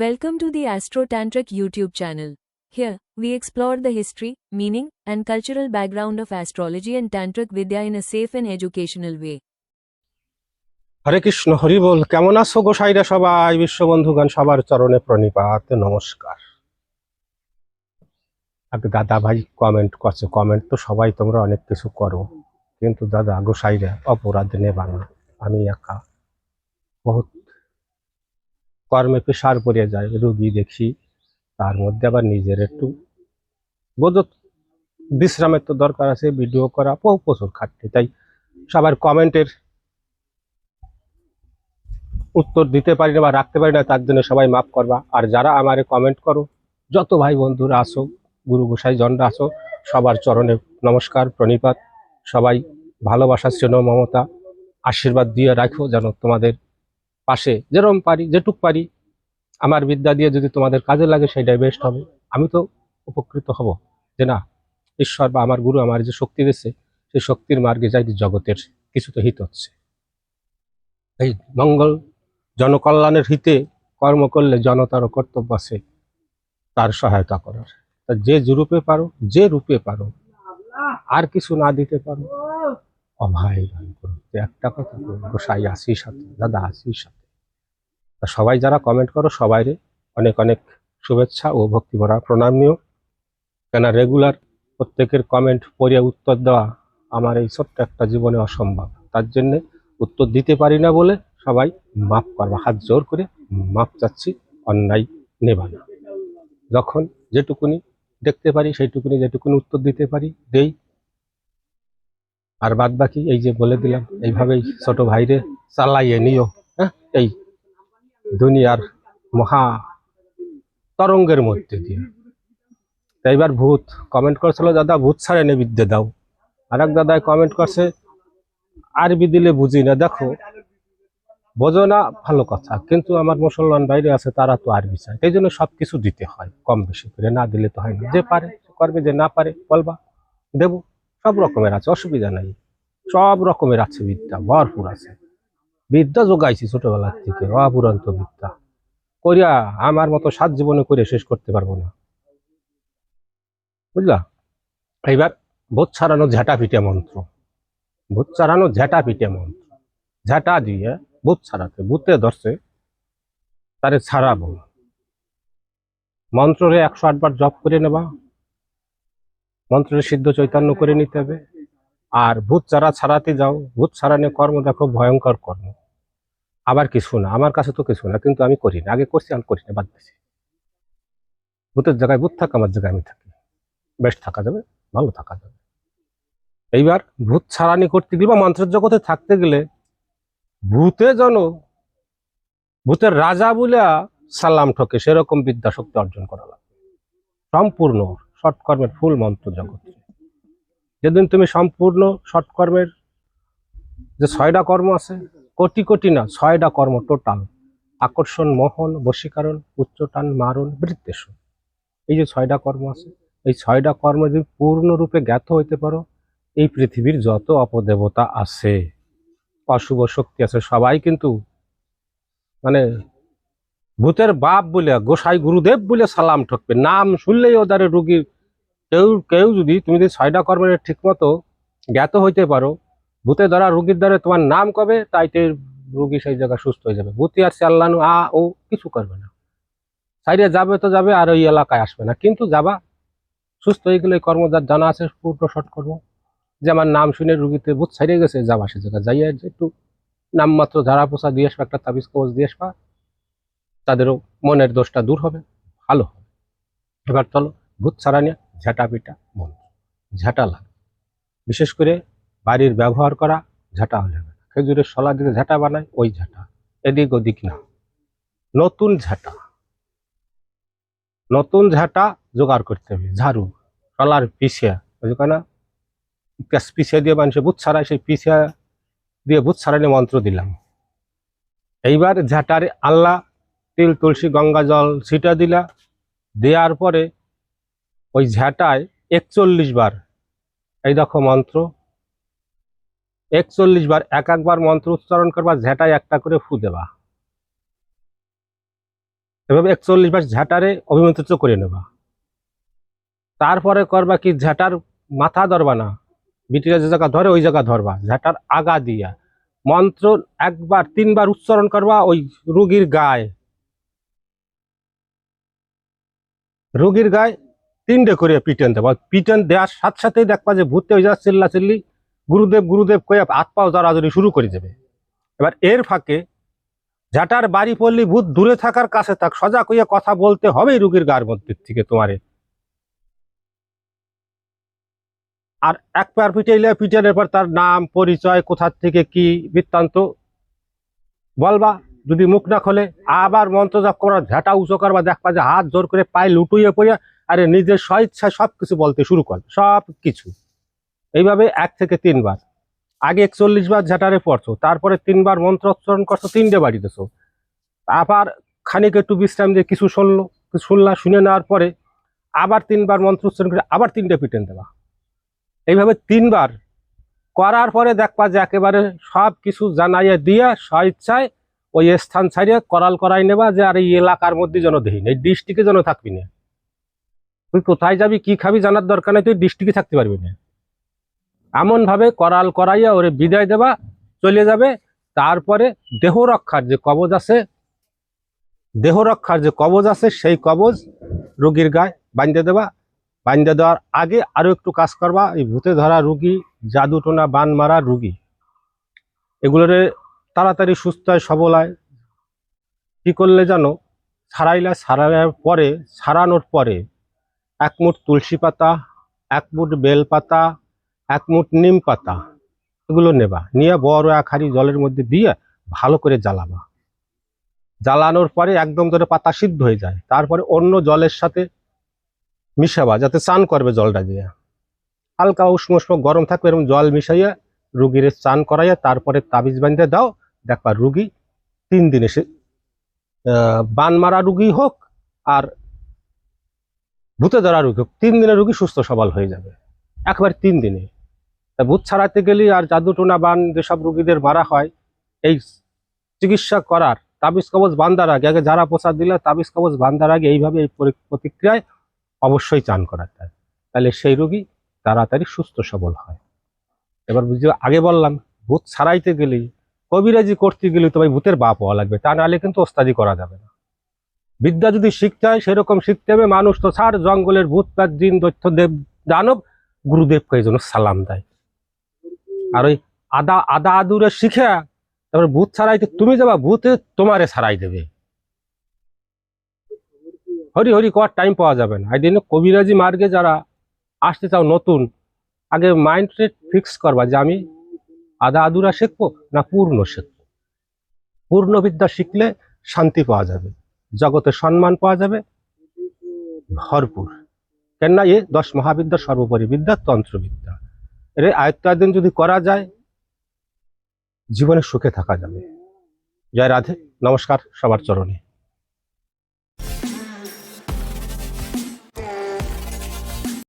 Welcome to the Astro Tantric YouTube channel. Here, we explore the history, meaning, and cultural background of astrology and Tantric Vidya in a safe and educational way. হরে কৃষ্ণ হরি বল। কেমন আছো গোসাইরা সবাই? বিশ্ববন্ধুগণ সবার চরণে প্রণিপাত নমস্কার। আগে দাদা ভাই কমেন্ট করছে, কমেন্ট তো সবাই তোমরা অনেক কিছু করো, কিন্তু দাদা গোসাইরা অপরাধ নেবা না। আমি একা বহুত কর্মে পেশার পড়ে যায়, রুগী দেখি, তার মধ্যে আবার নিজের একটু বোধ বিশ্রামের তো দরকার আছে, ভিডিও করা প্রচুর খাটতে, তাই সবার কমেন্টের উত্তর দিতে পারি না বা রাখতে পারি না, তার জন্য সবাই মাফ করবা। আর যারা আমারে কমেন্ট করো, যত ভাই বন্ধুরা আসো, গুরু গোসাই জনরা আসো, সবার চরণে নমস্কার প্রণিপাত। সবাই ভালোবাসা স্নেহ মমতা আশীর্বাদ দিয়ে রাখো, যেন তোমাদের পাশে যেরকম পারি যেটুক পারি আমার বিদ্যা দিয়ে যদি তোমাদের কাজে লাগে সেটাই বেস্ট হবে। আমি তো উপকৃত হব যে না, ঈশ্বর বা আমার গুরু আমার যে শক্তি দিচ্ছে, সেই শক্তির মার্গে যাই জগতের কিছু তো হিত হচ্ছে। এই মঙ্গল জনকল্যাণের হিতে কর্ম করলে জনতারও কর্তব্য আছে তার সহায়তা করার। তা যে রূপে পারো, যে রূপে পারো, আর কিছু না দিতে পারো, অভাই দান করো। একটা কথা গোসাই আসি সাথে, দাদা আসি সাথে। তা সবাই যারা কমেন্ট করো সবাইরে অনেক অনেক শুভেচ্ছা ও ভক্তি ভরা প্রণাম নিও। কেন রেগুলার প্রত্যেকের কমেন্ট পড়ে উত্তর দেওয়া আমার এই ছোট্ট একটা জীবনে অসম্ভব। তার জন্যে উত্তর দিতে পারি না বলে সবাই মাফ করবা, হাত জোর করে মাফ চাচ্ছি, অন্যায় নেবা না। যখন যেটুকুনি দেখতে পারি সেইটুকুনি, যেটুকুনি উত্তর দিতে পারি দেই, আর বাদ বাকি এই যে বলে দিলাম, এইভাবেই ছোট ভাইরে চালাইয়ে নিও। হ্যাঁ, এই দুনিয়ার মহা তরঙ্গের মধ্যে দিয়ে। এইবার ভূত কমেন্ট করছিল, দাদা ভূত ছাড়ে নে বিদ্যে দাও। আর এক দাদায় কমেন্ট করছে, আরবি দিলে বুঝি না। দেখো, বোঝো না ভালো কথা, কিন্তু আমার মুসলমান বাইরে আছে, তারা তো আরবি চায়, এই জন্য সবকিছু দিতে হয় কম বেশি করে, না দিলে তো হয় না। যে পারে করবে, যে না পারে বলবা দেবো। সব রকমের আছে, অসুবিধা নাই, সব রকমের আছে, বিদ্যা ভরপুর আছে। বিদ্যা যোগাইছি ছোটবেলার থেকে, অপুরন্ত বিদ্যা করিয়া আমার মতো 7 জীবনে করে শেষ করতে পারবো না, বুঝলা। এইবার ভূত ছাড়ানো ঝাঁটা পিটে মন্ত্র, ভূত ছাড়ানো ঝাঁটা পিটে মন্ত্র, ঝাঁটা দিয়ে ভূত ছাড়াতে, ভূতে ধরছে তারে ছাড়াবো। মন্ত্রে 108 বার জপ করে নেবা, মন্ত্রের সিদ্ধ চৈতন্য করে নিতে হবে। আর ভূত যারা ছাড়াতে যাও, ভূত ছাড়ানো কর্ম দেখো ভয়ঙ্কর কর্ম। আবার কিছু না, আমার কাছে তো কিছু না, কিন্তু আমি করি না। আগে করছি, আমি করি না, বাদ দিছি। ভূতের জায়গায় ভূত থাক, আমার জায়গায় আমি থাকি, বেশ থাকা যাবে, ভালো থাকা যাবে। এইবার ভূত ছাড়ানি করতে গেলে বা মন্ত্রের জগতে থাকতে গেলে ভূতে যেন ভূতের রাজা বলে সালাম ঠকে, সেরকম বিদ্যা শক্তি অর্জন করা লাগবে। সম্পূর্ণ সৎকর্মের ফুল মন্ত্র জগৎ। যেদিন তুমি সম্পূর্ণ সৎকর্মের যে 6টা কর্ম আছে, কোটি কোটি না, 6টা কর্ম টোটাল, আকর্ষণ, মোহন, বশীকরণ, উচ্চটান, মারণ, বৃত্তেশ, এই যে 6টা কর্ম আছে, এই 6টা কর্ম যদি পূর্ণরূপে জ্ঞাত হইতে পারো, এই পৃথিবীর যত অপদেবতা আছে, অশুভ শক্তি আছে, সবাই কিন্তু মানে ভূতের বাপ বলে, গোসাই গুরুদেব বলে সালাম ঠকবে। নাম শুনলেই ওদের রুগীর কেউ কেউ যদি তুমি যদি 6টা কর্মের ঠিক মতো জ্ঞাত হইতে পারো, ভূতে ধরা রুগীর দ্বারা তোমার নাম কবে, তাইতে রুগী সেই জায়গায় সুস্থ হয়ে যাবে। ভূতি আর চাল্লানো ও কিছু করবে না, সাইডে যাবে তো যাবে, আর ওই এলাকায় আসবে না, কিন্তু যাবা, সুস্থ হয়ে গেলে কর্ম যার জানা আছে পূর্ণ সৎকর্ম, যে আমার নাম শুনে রুগীতে ভূত ছাড়িয়ে গেছে, যাবা সে জায়গায় যাইয়া একটু নামমাত্র ধারা পোষা দিয়ে আসবা, একটা তাবিজ কবজ দিয়ে আসবা, তাদেরও মনের দোষটা দূর হবে, ভালো হবে। এবার চলো ভূত ছাড়ানি ঝাঁটা পিটা মন্ত্র। ঝাঁটা লাগে, বিশেষ করে বাড়ির ব্যবহার করা ঝাঁটা হলে হবে। খেজুরের শলা দিকে ঝাঁটা বানায়, ওই ঝাঁটা, এদিক ওদিক না। নতুন ঝাঁটা, নতুন ঝাঁটা জোগাড় করতে হবে। ঝাড়ু শলার পিছিয়া, না পিছিয়ে দিয়ে মানুষের ভূত ছাড়ায়, সেই পিছিয়া দিয়ে ভূত ছাড়ানি মন্ত্র দিলাম। এইবার ঝাঁটারে আল্লাহ তিল তুলসী গঙ্গা জল ছিটা দিলা, দেওয়ার পরে ওই ঝাঁটায় 41 বার, এই দেখো মন্ত্র 41 বার, একবার মন্ত্র উচ্চারণ করবা, ঝাঁটায় একটা করে ফু দেবা। এভাবে 41 বার ঝাঁটারে অভিমন্ত্রিত করে নেবা। তারপরে করবা কি, ঝাঁটার মাথা ধরবা না, বিটিরা যে জায়গা ধরে ওই জায়গা ধরবা, ঝাঁটার আগা দিয়া মন্ত্র একবার 3 বার উচ্চারণ করবা ওই রুগীর গায়ে। রুগীর গায়ে 3টে করে পিটন দেবা। পিটন দেওয়ার সাথে সাথেই দেখবা যে ভূতে ওই যা চিল্লা চিল্লি গুরুদেব গুরুদেব কয়ে হাত পাও জড়াজড়ি শুরু করে দেবে। এবার এর ফাঁকে ঝাঁটার বাড়ি পড়লি ভূত দূরে থাকার কাছে থাক, সজা কইয়া কথা বলতে হবে রুগীর গায়ের মধ্যে থেকে তোমারে। আর এক পার পিটাইলে পিটানোর পর তার নাম পরিচয় কোথা থেকে কি বৃত্তান্ত বলবা। যদি মুখ না খোলে আবার মন্ত্র জপ করা, ঝাঁটা উঁচু করবা, দেখবা যে হাত জোর করে পায়ে লুটুইয়ে পড়িয়া আরে নিজের স্বইচ্ছায় সবকিছু বলতে শুরু কর, সব কিছু। এইভাবে 1 থেকে 3 বার। আগে 41 বার ঝাঁটারে পড়ছো, তারপরে 3 বার মন্ত্র উচ্চারণ করছো, 3টে বাড়ি দিছো। আবার খানিক একটু বিশ্রাম দিয়ে কিছু শুনলা, শুনে নেওয়ার পরে আবার 3 বার মন্ত্র উচ্চারণ করে আবার 3টে পিটেন দেবা। এইভাবে 3 বার করার পরে দেখবা যে একেবারে সব কিছু জানাইয়া দিয়া স্বইচ্ছায় ওই স্থান ছাড়িয়ে করাল করাই নেবা, যে আর এই এলাকার মধ্যে যেন দেহি না, এই ডিস্ট্রিক্টে যেন থাকবি না। তুই কোথায় যাবি কি খাবি জানার দরকার নেই, তুই ডিস্ট্রিক্টে থাকতে পারবি না। এমন ভাবে করাল করাইয়া ওরে বিদায় দেবা, চলে যাবে। তারপরে দেহ রক্ষার যে কবজ আছে সেই কবজ রোগীর গায়ে বাঁধে দেবা। বাঁধে দেওয়ার আগে আরো একটু কাজ করবা। এই ভূতে ধরা রুগী, জাদু টোনা বান মারা রুগী, এগুলোরে তাড়াতাড়ি সুস্থ হয় সবল হয় কি করলে জানো? ছাড়ানোর পরে 1 মুঠ তুলসী পাতা, 1 মুঠ বেল পাতা, 1 মুঠ নিম পাতা, এগুলো নেবা, নিয়ে বড় 1 হাঁড়ি জলের মধ্যে দিয়ে ভালো করে জ্বালাবা। জ্বালানোর পরে একদম ধরে পাতা সিদ্ধ হয়ে যায়, তারপরে অন্য জলের সাথে মিশাবা, যাতে চান করবে জলটা দিয়ে। হালকা উষ্ণ উষ্ণ গরম থাকবে, এরকম জল মিশাইয়া রুগীর চান করাইয়া তারপরে তাবিজ বাঁধতে দাও। দেখবা রুগী 3 দিনে সে বান মারা রুগী হোক আর ভূতে ধরা রুগী হোক, 3 দিনে রুগী সুস্থ সবল হয়ে যাবে, একবারে 3 দিনে। ভূত ছাড়াতে গেলে আর জাদু টোনা বান যেসব রুগীদের মারা হয়, এই চিকিৎসা করার তাবিজ কবজ বান্ধার আগে, আগে যারা প্রসাদ দিলে তাবিজ কবজ বান্ধার আগে এইভাবে এই প্রতিক্রিয়ায় অবশ্যই চান করাতে হয়, তাহলে সেই রোগী তাড়াতাড়ি সুস্থ সবল হয়। এবার বুঝতে আগে বললাম, ভূত ছাড়াইতে গেলে কবিরাজি করতে গেলে তোমায় ভূতের বাপ হওয়া লাগবে, তা নাহলে কিন্তু ওস্তাদি করা যাবে না। বিদ্যা যদি শিখতে হয় সেরকম শিখতে হবে। মানুষ তো ছাড়, জঙ্গলের ভূত প্রেত জিন দৈত্য দেব দানব গুরুদেবকে এই জন্য সালাম দেয়। আর ওই আদা আদুরে শিখে তারপরে ভূত ছাড়াইতে তুমি যাবা, ভূতে তোমারে ছাড়াই দেবে। হরি হরি করার টাইম পাওয়া যাবে না। এই জন্য কবিরাজি মার্গে যারা আসতে চাও নতুন, আগে মাইন্ড সেট ফিক্স করবা যে আমি আদা আদুরা শিখবো না পূর্ণ শিখবো। পূর্ণ বিদ্যা শিখলে শান্তি পাওয়া যাবে, জগতে সম্মান পাওয়া যাবে ভরপুর। কেননা 10 মহাবিদ্যা সর্বোপরি বিদ্যা তন্ত্রবিদ্যা, এর আয়ত্তাধীন যদি করা যায় জীবনে সুখে থাকা যাবে। জয় রাধে, নমস্কার সবার চরণে।